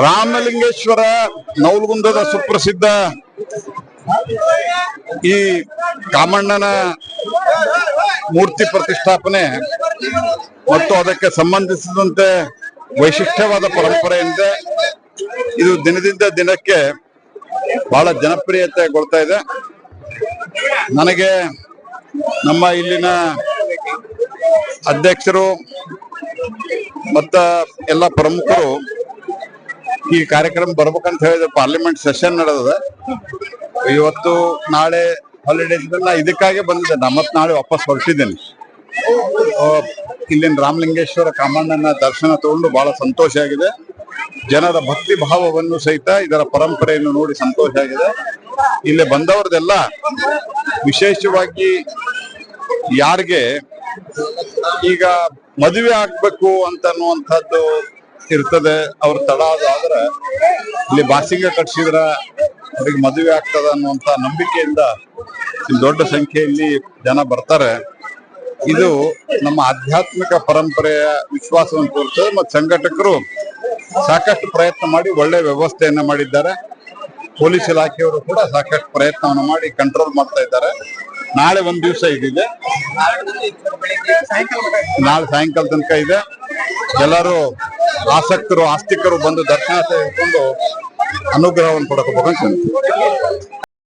ರಾಮಲಿಂಗೇಶ್ವರ ನವಲಗುಂದದ ಸುಪ್ರಸಿದ್ಧ ಈ ಕಾಮಣ್ಣನ ಮೂರ್ತಿ ಪ್ರತಿಷ್ಠಾಪನೆ ಮತ್ತು ಅದಕ್ಕೆ ಸಂಬಂಧಿಸಿದಂತೆ ವೈಶಿಷ್ಟ್ಯವಾದ ಪರಂಪರೆಯಿಂದ ಇದು ದಿನದಿಂದ ದಿನಕ್ಕೆ ಬಹಳ ಜನಪ್ರಿಯತೆಗೊಳ್ತಾ ಇದೆ. ನನಗೆ ನಮ್ಮ ಇಲ್ಲಿನ ಅಧ್ಯಕ್ಷರು ಮತ್ತ ಎಲ್ಲ ಪ್ರಮುಖರು ಈ ಕಾರ್ಯಕ್ರಮ ಬರ್ಬೇಕಂತ ಹೇಳಿದ್ರೆ ಪಾರ್ಲಿಮೆಂಟ್ ಸೆಷನ್ ನಡೆದಿದೆ. ಇವತ್ತು ನಾಳೆ ಹಾಲಿಡೇ ನಾ ಇದಕ್ಕಾಗಿ ಬಂದಿದ್ದೆ. ಮತ್ತೆ ನಾಳೆ ವಾಪಸ್ ಹೊರಟಿದ್ದೇನೆ. ಇಲ್ಲಿನ ರಾಮಲಿಂಗೇಶ್ವರ ಕಾಮಣ್ಣನ ದರ್ಶನ ತಗೊಂಡು ಬಹಳ ಸಂತೋಷ ಆಗಿದೆ. ಜನರ ಭಕ್ತಿ ಭಾವವನ್ನು ಸಹಿತ ಇದರ ಪರಂಪರೆಯನ್ನು ನೋಡಿ ಸಂತೋಷ ಆಗಿದೆ. ಇಲ್ಲಿ ಬಂದವ್ರದೆಲ್ಲ ವಿಶೇಷವಾಗಿ ಯಾರಿಗೆ ಈಗ ಮದುವೆ ಆಗ್ಬೇಕು ಅಂತ ಅನ್ನುವಂಥದ್ದು ಇರ್ತದೆ, ಅವ್ರ ತಡ ಆದ್ರೆ ಇಲ್ಲಿ ಬಾಸಿಂಗ ಕಟ್ಸಿದ್ರ ಅವ್ರಿಗೆ ಮದುವೆ ಆಗ್ತದ ಅನ್ನುವಂತ ನಂಬಿಕೆಯಿಂದ ದೊಡ್ಡ ಸಂಖ್ಯೆಯಲ್ಲಿ ಜನ ಬರ್ತಾರೆ. ಇದು ನಮ್ಮ ಆಧ್ಯಾತ್ಮಿಕ ಪರಂಪರೆಯ ವಿಶ್ವಾಸವನ್ನು ತೋರಿಸ್ತದೆ. ಮತ್ತು ಸಂಘಟಕರು ಸಾಕಷ್ಟು ಪ್ರಯತ್ನ ಮಾಡಿ ಒಳ್ಳೆ ವ್ಯವಸ್ಥೆಯನ್ನ ಮಾಡಿದ್ದಾರೆ. ಪೊಲೀಸ್ ಇಲಾಖೆಯವರು ಕೂಡ ಸಾಕಷ್ಟು ಪ್ರಯತ್ನವನ್ನು ಮಾಡಿ ಕಂಟ್ರೋಲ್ ಮಾಡ್ತಾ ಇದ್ದಾರೆ. ನಾಳೆ ಒಂದ್ ದಿವಸ ಇದಿದೆ, ನಾಳೆ ಸಾಯಂಕಾಲ ತನಕ ಇದೆ. ಎಲ್ಲರೂ ಆಸಕ್ತರು ಆಸ್ತಿಕರು ಬಂದು ದರ್ಶನ ತೆಗೆದುಕೊಂಡು ಅನುಗ್ರಹವನ್ನು ಪಡ್ಕೋಬೇಕಂತ